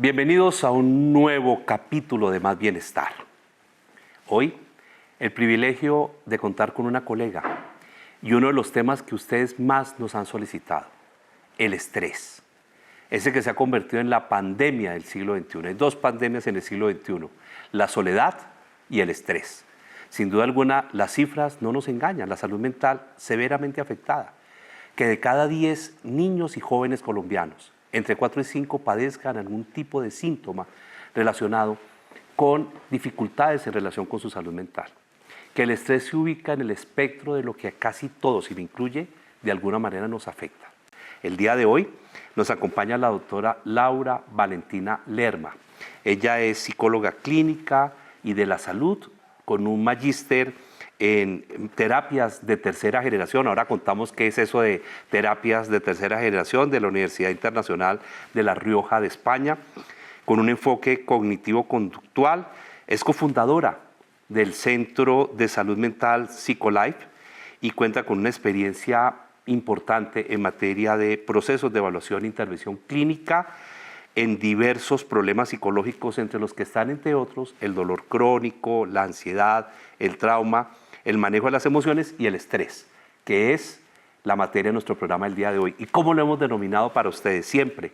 Bienvenidos a un nuevo capítulo de Más Bienestar. Hoy, el privilegio de contar con una colega y uno de los temas que ustedes más nos han solicitado, el estrés. Ese que se ha convertido en la pandemia del siglo XXI. Hay dos pandemias en el siglo XXI, la soledad y el estrés. Sin duda alguna, las cifras no nos engañan, la salud mental severamente afectada. Que de cada 10 niños y jóvenes colombianos, entre 4 y 5 padezcan algún tipo de síntoma relacionado con dificultades en relación con su salud mental. Que el estrés se ubica en el espectro de lo que a casi todos, y me incluye, de alguna manera nos afecta. El día de hoy nos acompaña la doctora Laura Valentina Lerma. Ella es psicóloga clínica y de la salud con un magíster en terapias de tercera generación. Ahora contamos qué es eso de terapias de tercera generación de la Universidad Internacional de La Rioja de España, con un enfoque cognitivo-conductual. Es cofundadora del Centro de Salud Mental Psicolife y cuenta con una experiencia importante en materia de procesos de evaluación e intervención clínica en diversos problemas psicológicos, entre los que están, entre otros, el dolor crónico, la ansiedad, el trauma, el manejo de las emociones y el estrés, que es la materia de nuestro programa del día de hoy. ¿Y cómo lo hemos denominado para ustedes siempre?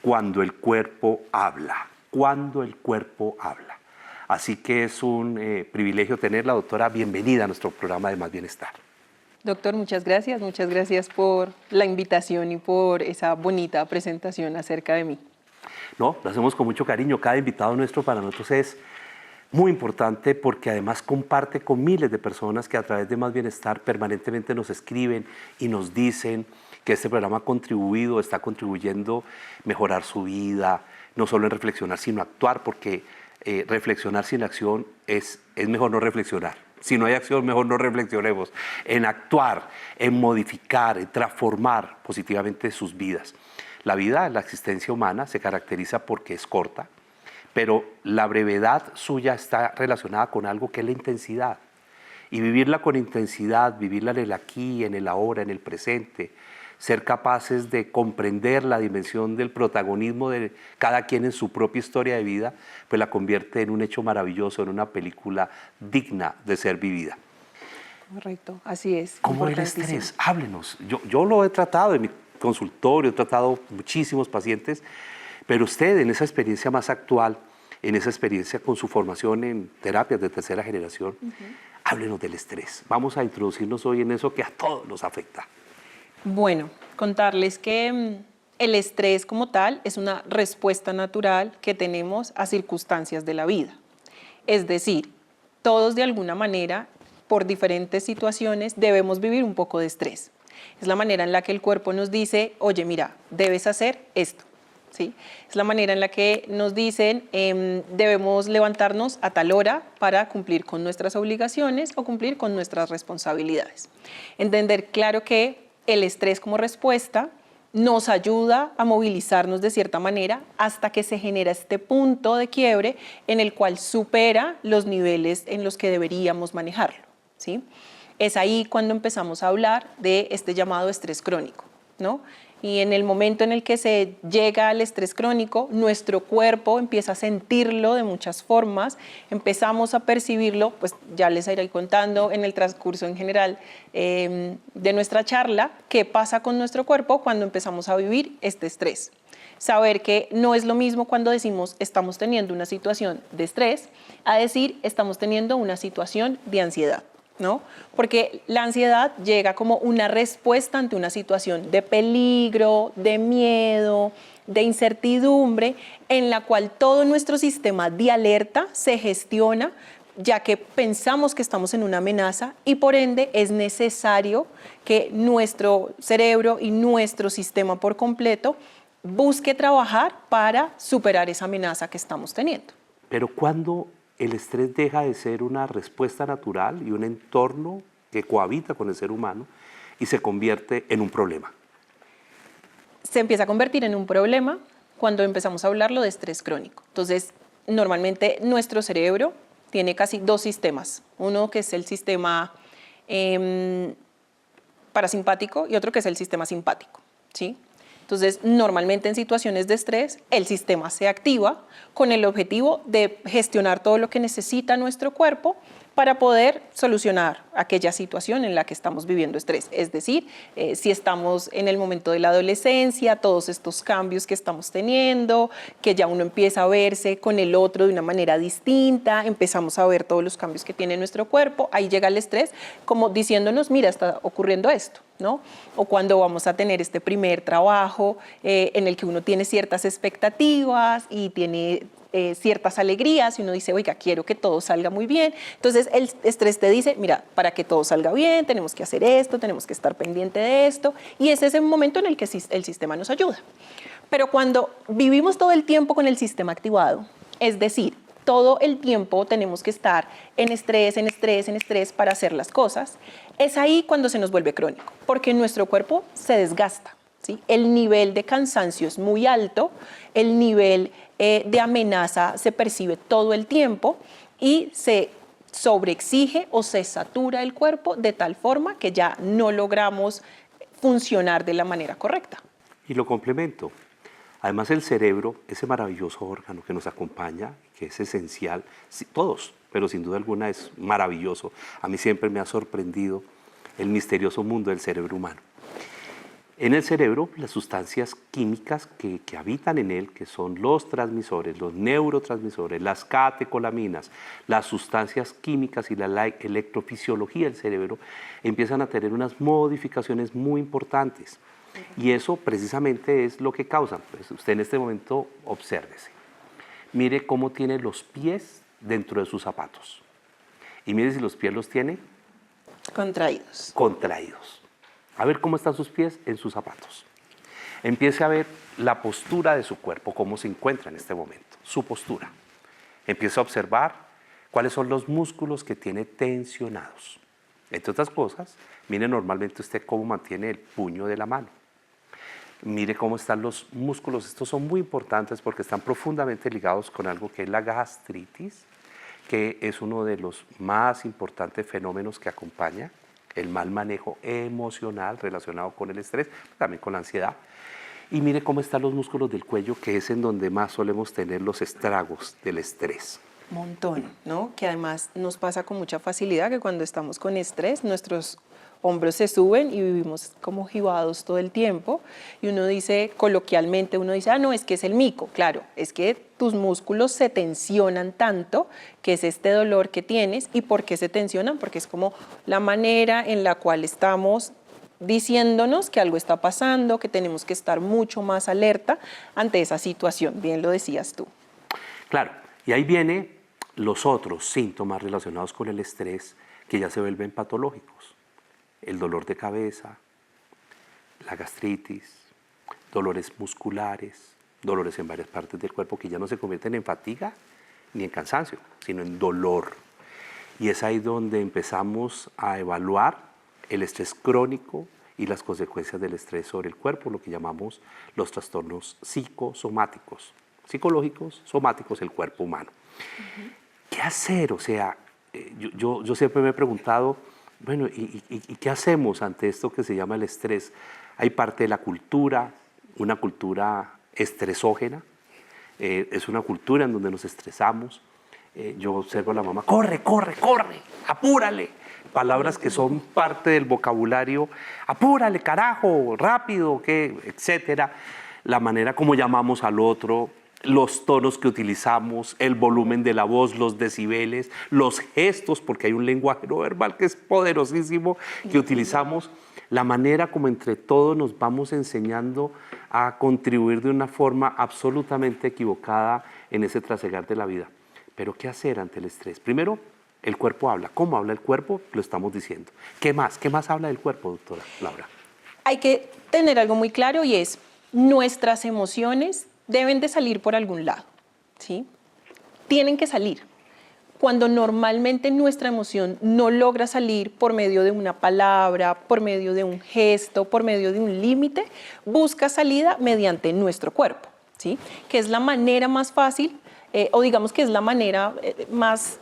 Cuando el cuerpo habla, cuando el cuerpo habla. Así que es un privilegio tenerla, doctora. Bienvenida a nuestro programa de Más Bienestar. Doctor, muchas gracias por la invitación y por esa bonita presentación acerca de mí. No, lo hacemos con mucho cariño. Cada invitado nuestro para nosotros es muy importante porque además comparte con miles de personas que a través de Más Bienestar permanentemente nos escriben y nos dicen que este programa ha contribuido, está contribuyendo a mejorar su vida, no solo en reflexionar, sino actuar, porque reflexionar sin acción es mejor no reflexionar. Si no hay acción, mejor no reflexionemos. En actuar, en modificar, en transformar positivamente sus vidas. La vida, la existencia humana, se caracteriza porque es corta, pero la brevedad suya está relacionada con algo que es la intensidad. Y vivirla con intensidad, vivirla en el aquí, en el ahora, en el presente, ser capaces de comprender la dimensión del protagonismo de cada quien en su propia historia de vida, pues la convierte en un hecho maravilloso, en una película digna de ser vivida. Correcto, así es. ¿Cómo el estrés? Háblenos. Yo lo he tratado en mi consultorio, he tratado muchísimos pacientes, pero usted en esa experiencia más actual, en esa experiencia con su formación en terapias de tercera generación, háblenos del estrés. Vamos a introducirnos hoy en eso que a todos nos afecta. Bueno, contarles que el estrés como tal es una respuesta natural que tenemos a circunstancias de la vida. Es decir, todos de alguna manera, por diferentes situaciones, debemos vivir un poco de estrés. Es la manera en la que el cuerpo nos dice, oye, mira, debes hacer esto. ¿Sí? Es la manera en la que nos dicen debemos levantarnos a tal hora para cumplir con nuestras obligaciones o cumplir con nuestras responsabilidades. Entender claro que el estrés como respuesta nos ayuda a movilizarnos de cierta manera hasta que se genera este punto de quiebre en el cual supera los niveles en los que deberíamos manejarlo. ¿Sí? Es ahí cuando empezamos a hablar de este llamado estrés crónico, ¿no? Y en el momento en el que se llega al estrés crónico, nuestro cuerpo empieza a sentirlo de muchas formas, empezamos a percibirlo, pues ya les iré contando en el transcurso en general de nuestra charla, qué pasa con nuestro cuerpo cuando empezamos a vivir este estrés. Saber que no es lo mismo cuando decimos estamos teniendo una situación de estrés, a decir estamos teniendo una situación de ansiedad. ¿No? Porque la ansiedad llega como una respuesta ante una situación de peligro, de miedo, de incertidumbre, en la cual todo nuestro sistema de alerta se gestiona, ya que pensamos que estamos en una amenaza y por ende es necesario que nuestro cerebro y nuestro sistema por completo busque trabajar para superar esa amenaza que estamos teniendo. Pero ¿cuándo el estrés deja de ser una respuesta natural y un entorno que cohabita con el ser humano y se convierte en un problema? Se empieza a convertir en un problema cuando empezamos a hablarlo de estrés crónico. Entonces, normalmente nuestro cerebro tiene casi dos sistemas. Uno que es el sistema parasimpático y otro que es el sistema simpático, ¿sí? Entonces, normalmente en situaciones de estrés, el sistema se activa con el objetivo de gestionar todo lo que necesita nuestro cuerpo para poder solucionar aquella situación en la que estamos viviendo estrés. Es decir, si estamos en el momento de la adolescencia, todos estos cambios que estamos teniendo, que ya uno empieza a verse con el otro de una manera distinta, empezamos a ver todos los cambios que tiene nuestro cuerpo, ahí llega el estrés como diciéndonos, mira, está ocurriendo esto, ¿no? O cuando vamos a tener este primer trabajo en el que uno tiene ciertas expectativas y tiene ciertas alegrías y uno dice, oiga, quiero que todo salga muy bien. Entonces el estrés te dice, mira, para que todo salga bien, tenemos que hacer esto, tenemos que estar pendiente de esto, y ese es el momento en el que el sistema nos ayuda. Pero cuando vivimos todo el tiempo con el sistema activado, es decir, todo el tiempo tenemos que estar en estrés, en estrés, en estrés para hacer las cosas, es ahí cuando se nos vuelve crónico, porque nuestro cuerpo se desgasta, ¿sí? El nivel de cansancio es muy alto, el nivel de amenaza se percibe todo el tiempo y se sobreexige o se satura el cuerpo de tal forma que ya no logramos funcionar de la manera correcta. Y lo complemento. Además, el cerebro, ese maravilloso órgano que nos acompaña, que es esencial, sí, todos, pero sin duda alguna es maravilloso. A mí siempre me ha sorprendido el misterioso mundo del cerebro humano. En el cerebro, las sustancias químicas que habitan en él, que son los transmisores, los neurotransmisores, las catecolaminas, las sustancias químicas y la electrofisiología del cerebro, empiezan a tener unas modificaciones muy importantes. Y eso precisamente es lo que causa. Pues usted en este momento obsérvese. Mire cómo tiene los pies dentro de sus zapatos. Y mire si los pies los tiene contraídos. Contraídos. A ver cómo están sus pies en sus zapatos. Empiece a ver la postura de su cuerpo, cómo se encuentra en este momento, su postura. Empiece a observar cuáles son los músculos que tiene tensionados. Entre otras cosas, mire normalmente usted cómo mantiene el puño de la mano. Mire cómo están los músculos. Estos son muy importantes porque están profundamente ligados con algo que es la gastritis, que es uno de los más importantes fenómenos que acompaña el mal manejo emocional relacionado con el estrés, también con la ansiedad. Y mire cómo están los músculos del cuello, que es en donde más solemos tener los estragos del estrés. Montón, ¿no? Que además nos pasa con mucha facilidad que cuando estamos con estrés, nuestros hombros se suben y vivimos como jibados todo el tiempo. Y uno dice, coloquialmente, uno dice, ah, no, es que es el mico. Claro, es que tus músculos se tensionan tanto, que es este dolor que tienes. ¿Y por qué se tensionan? Porque es como la manera en la cual estamos diciéndonos que algo está pasando, que tenemos que estar mucho más alerta ante esa situación. Bien lo decías tú. Claro, y ahí vienen los otros síntomas relacionados con el estrés que ya se vuelven patológicos. El dolor de cabeza, la gastritis, dolores musculares, dolores en varias partes del cuerpo que ya no se convierten en fatiga ni en cansancio, sino en dolor. Y es ahí donde empezamos a evaluar el estrés crónico y las consecuencias del estrés sobre el cuerpo, lo que llamamos los trastornos psicosomáticos, psicológicos, somáticos, el cuerpo humano. ¿Qué hacer? O sea, yo siempre me he preguntado, bueno, ¿y qué hacemos ante esto que se llama el estrés? Hay parte de la cultura, una cultura estresógena, es una cultura en donde nos estresamos. Yo observo a la mamá, corre, corre, corre, apúrale. Palabras que son parte del vocabulario, apúrale, carajo, rápido, ¿qué? Etcétera. La manera como llamamos al otro, los tonos que utilizamos, el volumen de la voz, los decibeles, los gestos, porque hay un lenguaje no verbal que es poderosísimo que utilizamos, la manera como entre todos nos vamos enseñando a contribuir de una forma absolutamente equivocada en ese trasegar de la vida. Pero ¿qué hacer ante el estrés? Primero, el cuerpo habla. ¿Cómo habla el cuerpo? Lo estamos diciendo. ¿Qué más? ¿Qué más habla del cuerpo, doctora Laura? Hay que tener algo muy claro y es, nuestras emociones deben de salir por algún lado, ¿sí? Tienen que salir. Cuando normalmente nuestra emoción no logra salir por medio de una palabra, por medio de un gesto, por medio de un límite, busca salida mediante nuestro cuerpo, ¿sí? Que es la manera más fácil, o digamos que es la manera más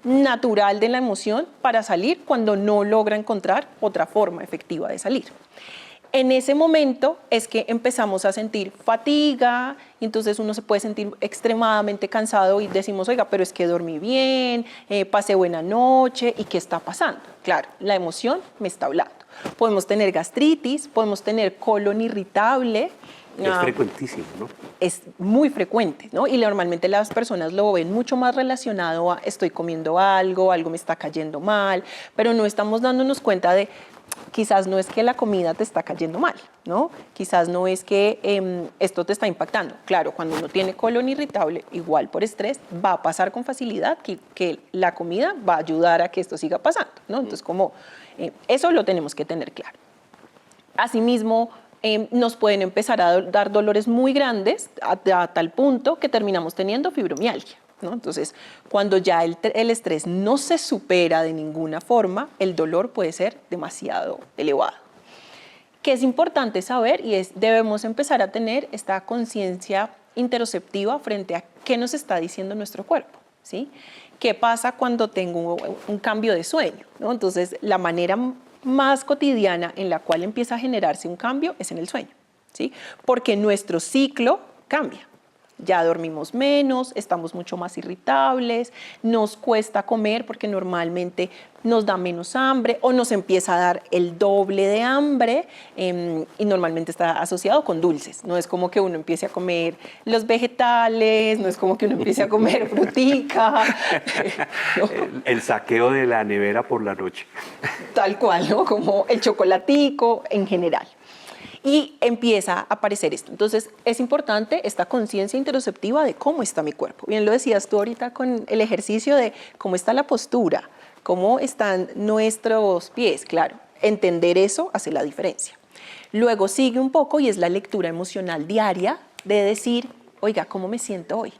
natural de la emoción para salir cuando no logra encontrar otra forma efectiva de salir. En ese momento es que empezamos a sentir fatiga, y entonces uno se puede sentir extremadamente cansado y decimos, oiga, pero es que dormí bien, pasé buena noche, ¿y qué está pasando? Claro, la emoción me está hablando. Podemos tener gastritis, podemos tener colon irritable. Es frecuentísimo, ¿no? Es muy frecuente, ¿no? Y normalmente las personas lo ven mucho más relacionado a estoy comiendo algo, algo me está cayendo mal, pero no estamos dándonos cuenta de quizás no es que la comida te está cayendo mal, ¿no? Quizás no es que esto te está impactando. Claro, cuando uno tiene colon irritable, igual por estrés, va a pasar con facilidad que la comida va a ayudar a que esto siga pasando, ¿no? Entonces, eso lo tenemos que tener claro. Asimismo, nos pueden empezar a dar dolores muy grandes a tal punto que terminamos teniendo fibromialgia, ¿no? Entonces, cuando ya el estrés no se supera de ninguna forma, el dolor puede ser demasiado elevado. Que es importante saber y debemos empezar a tener esta conciencia interoceptiva frente a qué nos está diciendo nuestro cuerpo, ¿sí? ¿Qué pasa cuando tengo un cambio de sueño, ¿no? Entonces, la manera más cotidiana en la cual empieza a generarse un cambio es en el sueño, ¿sí? Porque nuestro ciclo cambia. Ya dormimos menos, estamos mucho más irritables, nos cuesta comer porque normalmente nos da menos hambre o nos empieza a dar el doble de hambre y normalmente está asociado con dulces. No es como que uno empiece a comer los vegetales, no es como que uno empiece a comer frutica. ¿No? El saqueo de la nevera por la noche. Tal cual, ¿no? Como el chocolatico en general. Y empieza a aparecer esto. Entonces, es importante esta conciencia interoceptiva de cómo está mi cuerpo. Bien lo decías tú ahorita con el ejercicio de cómo está la postura, cómo están nuestros pies. Claro, entender eso hace la diferencia. Luego sigue un poco y es la lectura emocional diaria de decir, oiga, ¿cómo me siento hoy?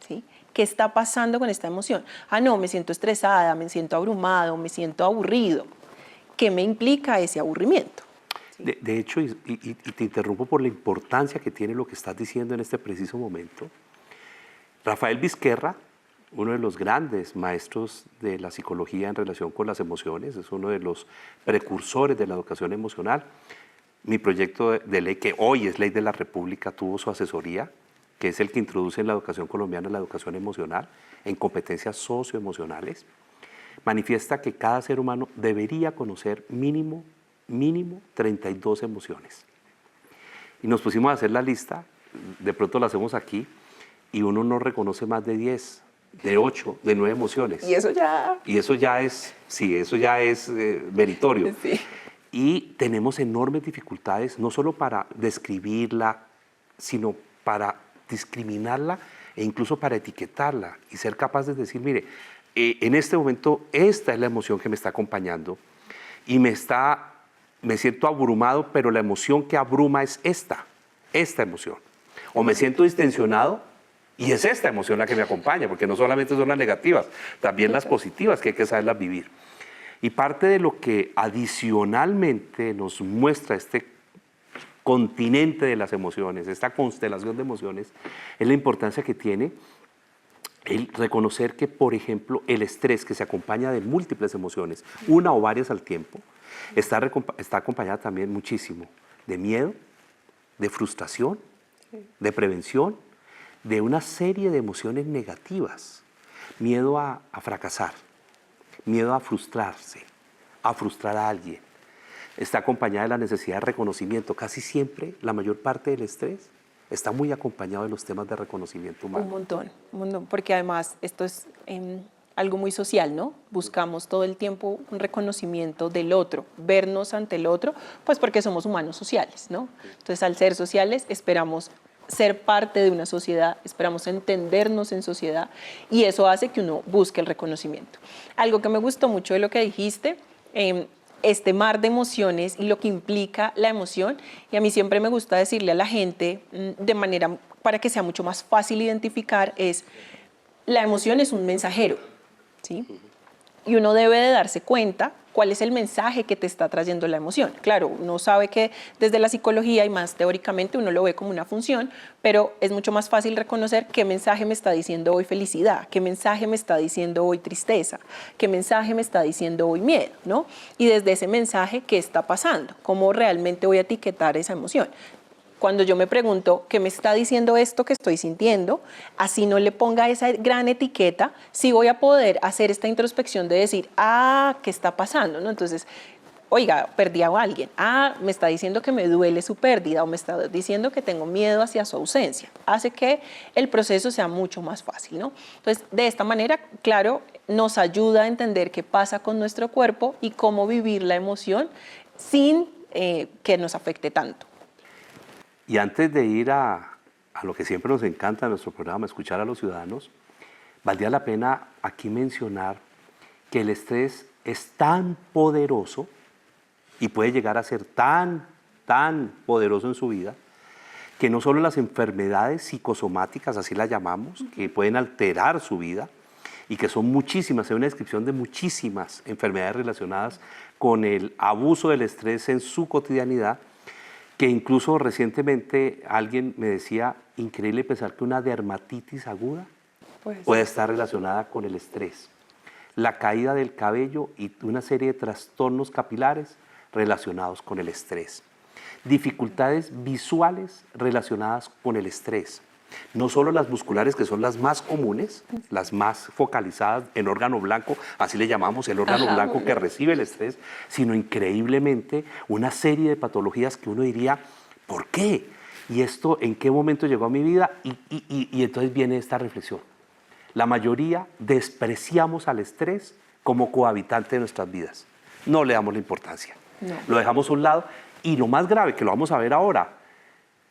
¿Sí? ¿Qué está pasando con esta emoción? Ah, no, me siento estresada, me siento abrumado, me siento aburrido. ¿Qué me implica ese aburrimiento? De hecho, y te interrumpo por la importancia que tiene lo que estás diciendo en este preciso momento, Rafael Vizquerra, uno de los grandes maestros de la psicología en relación con las emociones, es uno de los precursores de la educación emocional. Mi proyecto de ley, que hoy es ley de la República, tuvo su asesoría, que es el que introduce en la educación colombiana la educación emocional en competencias socioemocionales. Manifiesta que cada ser humano debería conocer mínimo 32 emociones. Y nos pusimos a hacer la lista, de pronto la hacemos aquí, y uno no reconoce más de 10, de 8, de 9 emociones. Y eso ya... Y eso ya es, sí, eso ya es meritorio. Sí. Y tenemos enormes dificultades, no solo para describirla, sino para discriminarla e incluso para etiquetarla y ser capaz de decir, mire, en este momento esta es la emoción que me está acompañando y me siento abrumado, pero la emoción que abruma es esta emoción. O me siento distensionado y es esta emoción la que me acompaña, porque no solamente son las negativas, también las positivas que hay que saberlas vivir. Y parte de lo que adicionalmente nos muestra este continente de las emociones, esta constelación de emociones, es la importancia que tiene el reconocer que, por ejemplo, el estrés que se acompaña de múltiples emociones, una o varias al tiempo, está acompañada también muchísimo de miedo, de frustración, de prevención, de una serie de emociones negativas. Miedo a fracasar, miedo a frustrarse, a frustrar a alguien. Está acompañada de la necesidad de reconocimiento. Casi siempre, la mayor parte del estrés está muy acompañado de los temas de reconocimiento humano. Un montón, porque además esto es algo muy social, ¿no? Buscamos todo el tiempo un reconocimiento del otro, vernos ante el otro, pues porque somos humanos sociales, ¿no? Entonces, al ser sociales, esperamos ser parte de una sociedad, esperamos entendernos en sociedad y eso hace que uno busque el reconocimiento. Algo que me gustó mucho de lo que dijiste, este mar de emociones y lo que implica la emoción, y a mí siempre me gusta decirle a la gente de manera para que sea mucho más fácil identificar, es la emoción es un mensajero, ¿sí? Y uno debe de darse cuenta cuál es el mensaje que te está trayendo la emoción. Claro, uno sabe que desde la psicología y más teóricamente uno lo ve como una función, pero es mucho más fácil reconocer qué mensaje me está diciendo hoy felicidad, qué mensaje me está diciendo hoy tristeza, qué mensaje me está diciendo hoy miedo, ¿no? Y desde ese mensaje, ¿qué está pasando? ¿Cómo realmente voy a etiquetar esa emoción? Cuando yo me pregunto qué me está diciendo esto que estoy sintiendo, así no le ponga esa gran etiqueta, sí voy a poder hacer esta introspección de decir, ¿qué está pasando? ¿No? Entonces, oiga, perdí a alguien. Me está diciendo que me duele su pérdida o me está diciendo que tengo miedo hacia su ausencia. Hace que el proceso sea mucho más fácil, ¿no? Entonces, de esta manera, claro, nos ayuda a entender qué pasa con nuestro cuerpo y cómo vivir la emoción sin que nos afecte tanto. Y antes de ir a lo que siempre nos encanta en nuestro programa, escuchar a los ciudadanos, valdría la pena aquí mencionar que el estrés es tan poderoso y puede llegar a ser tan poderoso en su vida, que no solo las enfermedades psicosomáticas, así las llamamos, que pueden alterar su vida, y que son muchísimas, hay una descripción de muchísimas enfermedades relacionadas con el abuso del estrés en su cotidianidad, que incluso recientemente alguien me decía, increíble pensar que una dermatitis aguda puede estar relacionada con el estrés. La caída del cabello y una serie de trastornos capilares relacionados con el estrés. Dificultades visuales relacionadas con el estrés. No solo las musculares, que son las más comunes, las más focalizadas en órgano blanco, así le llamamos el órgano blanco que recibe el estrés, sino increíblemente una serie de patologías que uno diría, ¿por qué? ¿Y esto en qué momento llegó a mi vida? Y entonces viene esta reflexión. La mayoría despreciamos al estrés como cohabitante de nuestras vidas. No le damos la importancia. No. Lo dejamos a un lado. Y lo más grave, que lo vamos a ver ahora,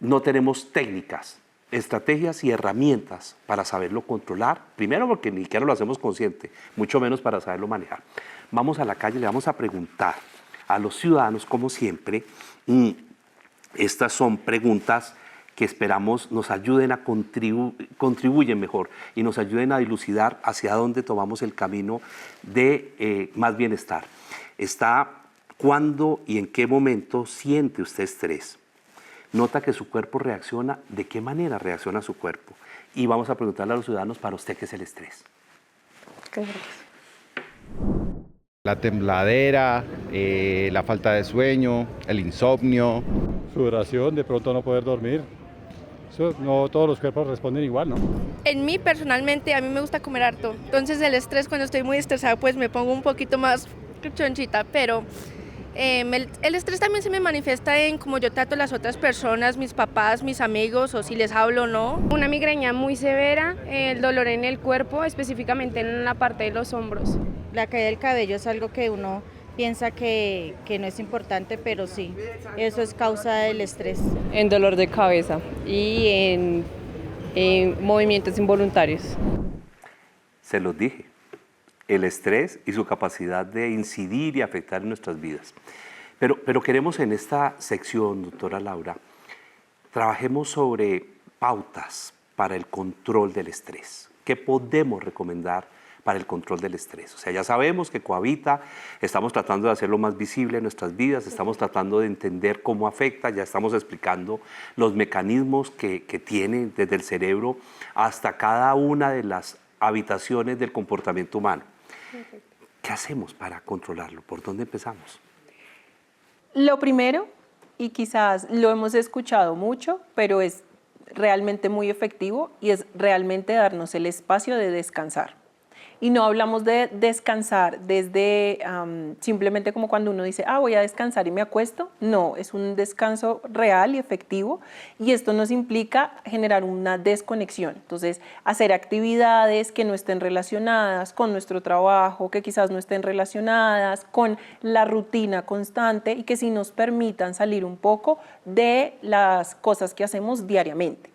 no tenemos técnicas, estrategias y herramientas para saberlo controlar. Primero porque ni siquiera lo hacemos consciente, mucho menos para saberlo manejar. Vamos a la calle, le vamos a preguntar a los ciudadanos, como siempre. Estas son preguntas que esperamos nos ayuden a contribuyen mejor y nos ayuden a dilucidar hacia dónde tomamos el camino de más bienestar. ¿Cuándo y en qué momento siente usted estrés? Nota que su cuerpo reacciona, ¿de qué manera reacciona su cuerpo? Y vamos a preguntarle a los ciudadanos, para usted, ¿qué es el estrés? La tembladera, la falta de sueño, el insomnio. Sudoración, de pronto no poder dormir. Eso, no todos los cuerpos responden igual, ¿no? En mí, personalmente, a mí me gusta comer harto. Entonces el estrés, cuando estoy muy estresada, pues me pongo un poquito más chonchita, pero el estrés también se me manifiesta en cómo yo trato a las otras personas, mis papás, mis amigos, o si les hablo o no. Una migraña muy severa, el dolor en el cuerpo, específicamente en la parte de los hombros. La caída del cabello es algo que uno piensa que no es importante, pero sí, eso es causa del estrés. En dolor de cabeza y en movimientos involuntarios. Se los dije. El estrés y su capacidad de incidir y afectar en nuestras vidas. Pero queremos en esta sección, doctora Laura, trabajemos sobre pautas para el control del estrés. ¿Qué podemos recomendar para el control del estrés? O sea, ya sabemos que cohabita, estamos tratando de hacerlo más visible en nuestras vidas, estamos tratando de entender cómo afecta, ya estamos explicando los mecanismos que tiene desde el cerebro hasta cada una de las habitaciones del comportamiento humano. ¿Qué hacemos para controlarlo? ¿Por dónde empezamos? Lo primero, y quizás lo hemos escuchado mucho, pero es realmente muy efectivo, y es realmente darnos el espacio de descansar. Y no hablamos de descansar desde simplemente como cuando uno dice, voy a descansar y me acuesto. No, es un descanso real y efectivo, y esto nos implica generar una desconexión. Entonces, hacer actividades que no estén relacionadas con nuestro trabajo, que quizás no estén relacionadas con la rutina constante y que sí nos permitan salir un poco de las cosas que hacemos diariamente.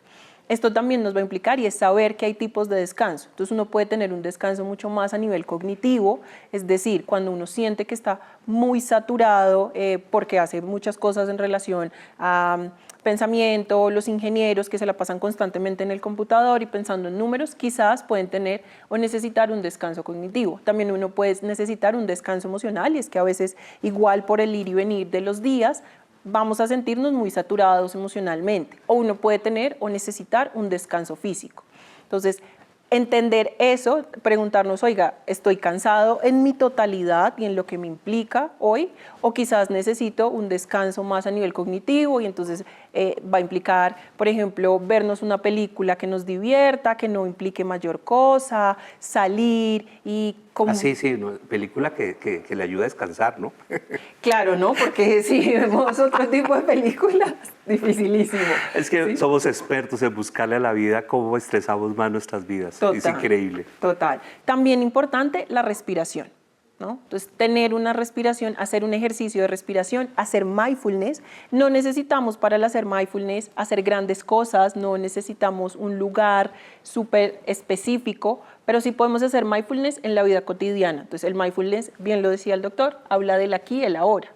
Esto también nos va a implicar y es saber que hay tipos de descanso. Entonces uno puede tener un descanso mucho más a nivel cognitivo, es decir, cuando uno siente que está muy saturado porque hace muchas cosas en relación a pensamiento, los ingenieros que se la pasan constantemente en el computador y pensando en números, quizás pueden tener o necesitar un descanso cognitivo. También uno puede necesitar un descanso emocional y es que a veces igual por el ir y venir de los días vamos a sentirnos muy saturados emocionalmente o uno puede tener o necesitar un descanso físico. Entonces, entender eso, preguntarnos, oiga, ¿estoy cansado en mi totalidad y en lo que me implica hoy? O quizás necesito un descanso más a nivel cognitivo y entonces va a implicar, por ejemplo, vernos una película que nos divierta, que no implique mayor cosa, salir y... Sí, ¿no? Película que le ayuda a descansar, ¿no? Claro, ¿no? Porque si vemos otro tipo de películas, dificilísimo. Es que ¿sí? somos expertos en buscarle a la vida cómo estresamos más nuestras vidas. Total, es increíble. Total. También importante la respiración, ¿no? Entonces, tener una respiración, hacer un ejercicio de respiración, hacer mindfulness. No necesitamos para el hacer mindfulness hacer grandes cosas, no necesitamos un lugar súper específico, pero sí podemos hacer mindfulness en la vida cotidiana. Entonces, el mindfulness, bien lo decía el doctor, habla del aquí y el ahora.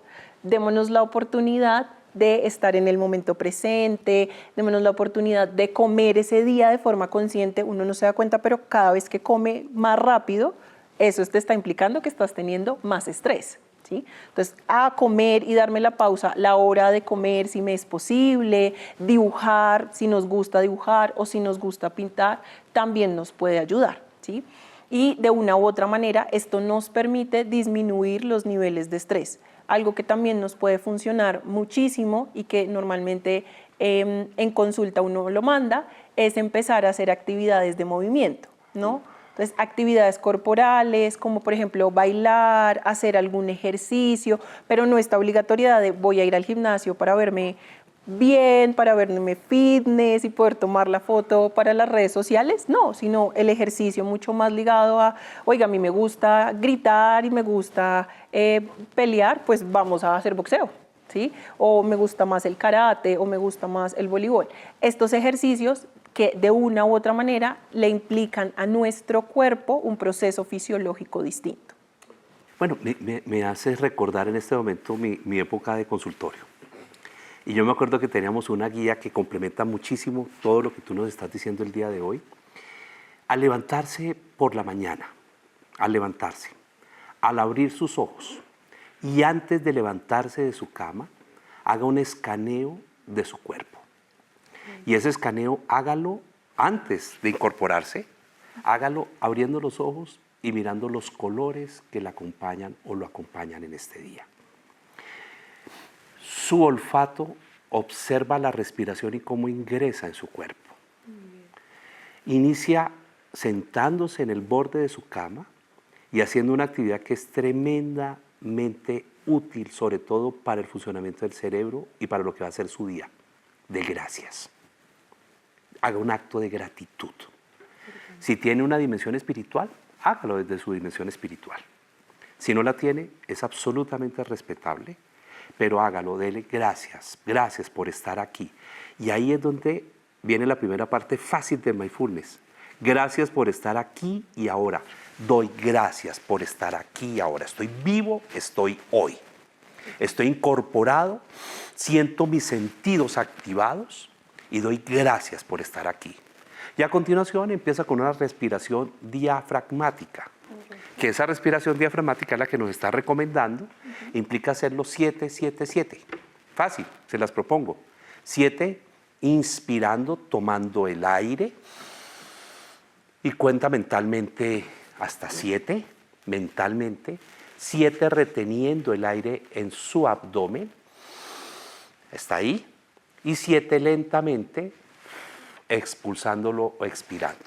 Démonos la oportunidad de estar en el momento presente, démonos la oportunidad de comer ese día de forma consciente. Uno no se da cuenta, pero cada vez que come más rápido, eso te está implicando que estás teniendo más estrés, ¿sí? Entonces, a comer y darme la pausa, la hora de comer, si me es posible, dibujar, si nos gusta dibujar o si nos gusta pintar, también nos puede ayudar, ¿sí? Y de una u otra manera, esto nos permite disminuir los niveles de estrés. Algo que también nos puede funcionar muchísimo y que normalmente en consulta uno lo manda, es empezar a hacer actividades de movimiento, ¿no? Entonces, actividades corporales, como por ejemplo bailar, hacer algún ejercicio, pero no esta obligatoriedad de voy a ir al gimnasio para verme bien, para verme fitness y poder tomar la foto para las redes sociales, no, sino el ejercicio mucho más ligado a, oiga, a mí me gusta gritar y me gusta pelear, pues vamos a hacer boxeo, ¿sí? O me gusta más el karate o me gusta más el voleibol. Estos ejercicios que de una u otra manera le implican a nuestro cuerpo un proceso fisiológico distinto. Bueno, me hace recordar en este momento mi época de consultorio. Y yo me acuerdo que teníamos una guía que complementa muchísimo todo lo que tú nos estás diciendo el día de hoy. Al levantarse por la mañana, al levantarse, al abrir sus ojos y antes de levantarse de su cama, haga un escaneo de su cuerpo. Y ese escaneo hágalo antes de incorporarse, hágalo abriendo los ojos y mirando los colores que le acompañan o lo acompañan en este día. Su olfato observa la respiración y cómo ingresa en su cuerpo. Inicia sentándose en el borde de su cama y haciendo una actividad que es tremendamente útil, sobre todo para el funcionamiento del cerebro y para lo que va a ser su día, de gracias. Haga un acto de gratitud. Si tiene una dimensión espiritual, hágalo desde su dimensión espiritual. Si no la tiene, es absolutamente respetable, pero hágalo, dele gracias, gracias por estar aquí. Y ahí es donde viene la primera parte fácil de mindfulness. Gracias por estar aquí y ahora. Doy gracias por estar aquí y ahora. Estoy vivo, estoy hoy. Estoy incorporado, siento mis sentidos activados y doy gracias por estar aquí. Y a continuación empieza con una respiración diafragmática. Que esa respiración diafragmática es la que nos está recomendando, implica hacerlo 7, 7, 7. Fácil, se las propongo. 7, inspirando, tomando el aire. Y cuenta mentalmente hasta 7, mentalmente. 7, reteniendo el aire en su abdomen. Está ahí. Y 7, lentamente, expulsándolo o expirando.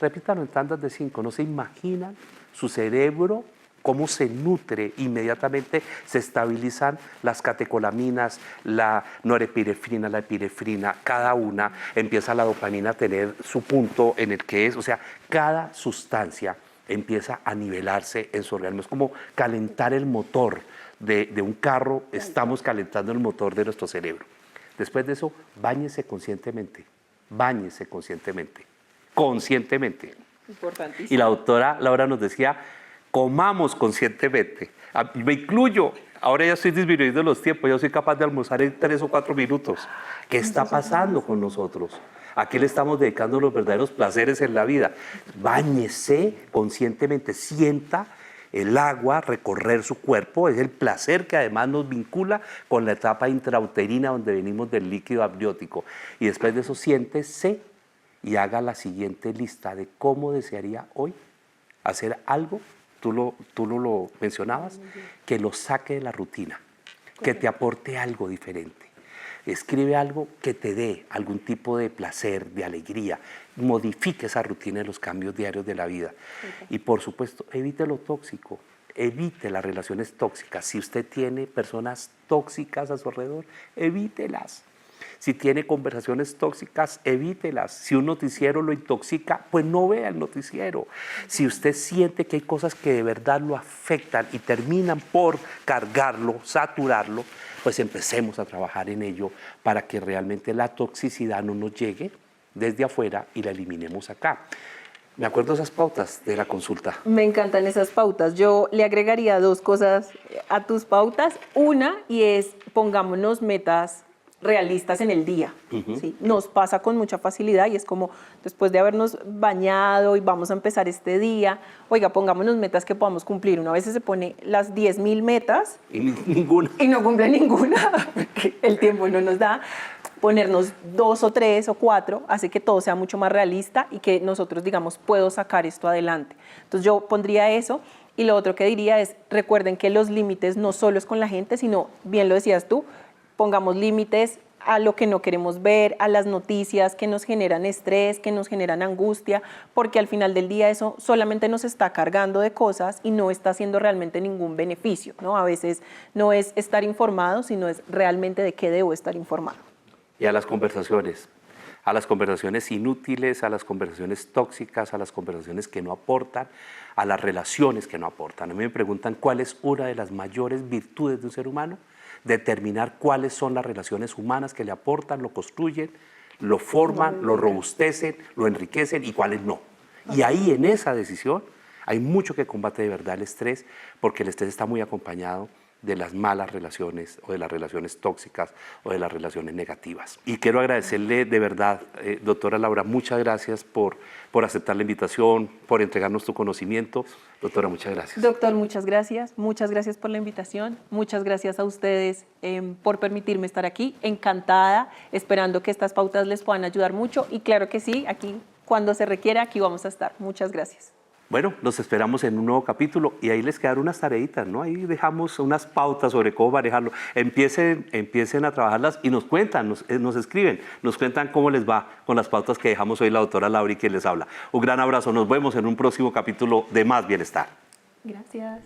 Repítalo en tandas de 5. ¿No se imaginan su cerebro cómo se nutre? Inmediatamente se estabilizan las catecolaminas, la norepinefrina, la epinefrina, cada una empieza la dopamina a tener su punto en el que es, o sea, cada sustancia empieza a nivelarse en su organismo. Es como calentar el motor de un carro, estamos calentando el motor de nuestro cerebro. Después de eso, báñese conscientemente. báñese conscientemente, conscientemente. Importantísimo. Y la doctora Laura nos decía, comamos conscientemente. Me incluyo, ahora ya estoy disminuyendo los tiempos, yo soy capaz de almorzar en 3 o 4 minutos. ¿Qué está pasando con nosotros? ¿A qué le estamos dedicando los verdaderos placeres en la vida? Báñese conscientemente, sienta el agua recorrer su cuerpo, es el placer que además nos vincula con la etapa intrauterina donde venimos del líquido amniótico. Y después de eso siéntese y haga la siguiente lista de cómo desearía hoy hacer algo, tú lo mencionabas, que lo saque de la rutina, que te aporte algo diferente. Escribe algo que te dé algún tipo de placer, de alegría. Modifique esa rutina de los cambios diarios de la vida. Y por supuesto, evite lo tóxico, evite las relaciones tóxicas. Si usted tiene personas tóxicas a su alrededor, evítelas. Si tiene conversaciones tóxicas, evítelas. Si un noticiero lo intoxica, pues no vea el noticiero. Si usted siente que hay cosas que de verdad lo afectan y terminan por cargarlo, saturarlo, pues empecemos a trabajar en ello para que realmente la toxicidad no nos llegue desde afuera y la eliminemos acá. Me acuerdo de esas pautas de la consulta. Me encantan esas pautas. Yo le agregaría 2 cosas a tus pautas. Una, y es pongámonos metas realistas en el día. ¿Sí? Nos pasa con mucha facilidad y es como después de habernos bañado y vamos a empezar este día, oiga, pongámonos metas que podamos cumplir. Una vez se pone las 10.000 metas Y ninguna. y no cumple ninguna, porque el tiempo no nos da. Ponernos 2 o 3 o 4 hace que todo sea mucho más realista y que nosotros digamos, puedo sacar esto adelante. Entonces yo pondría eso. Y lo otro que diría es, recuerden que los límites no solo es con la gente, sino, bien lo decías tú, pongamos límites a lo que no queremos ver, a las noticias que nos generan estrés, que nos generan angustia, porque al final del día eso solamente nos está cargando de cosas y no está haciendo realmente ningún beneficio, ¿no? A veces no es estar informado, sino es realmente de qué debo estar informado. Y a las conversaciones inútiles, a las conversaciones tóxicas, a las conversaciones que no aportan, a las relaciones que no aportan. A mí me preguntan cuál es una de las mayores virtudes de un ser humano, determinar cuáles son las relaciones humanas que le aportan, lo construyen, lo forman, lo robustecen, lo enriquecen y cuáles no. Y ahí en esa decisión hay mucho que combate de verdad el estrés, porque el estrés está muy acompañado de las malas relaciones o de las relaciones tóxicas o de las relaciones negativas. Y quiero agradecerle de verdad, doctora Laura, muchas gracias por aceptar la invitación, por entregarnos tu conocimiento. Doctora, muchas gracias. Doctor, muchas gracias por la invitación, muchas gracias a ustedes por permitirme estar aquí, encantada, esperando que estas pautas les puedan ayudar mucho y claro que sí, aquí cuando se requiera, aquí vamos a estar. Muchas gracias. Bueno, los esperamos en un nuevo capítulo y ahí les quedaron unas tareitas, ¿no? Ahí dejamos unas pautas sobre cómo manejarlo. Empiecen a trabajarlas y nos cuentan, nos escriben, nos cuentan cómo les va con las pautas que dejamos hoy la doctora Laura y quien les habla. Un gran abrazo, nos vemos en un próximo capítulo de Más Bienestar. Gracias.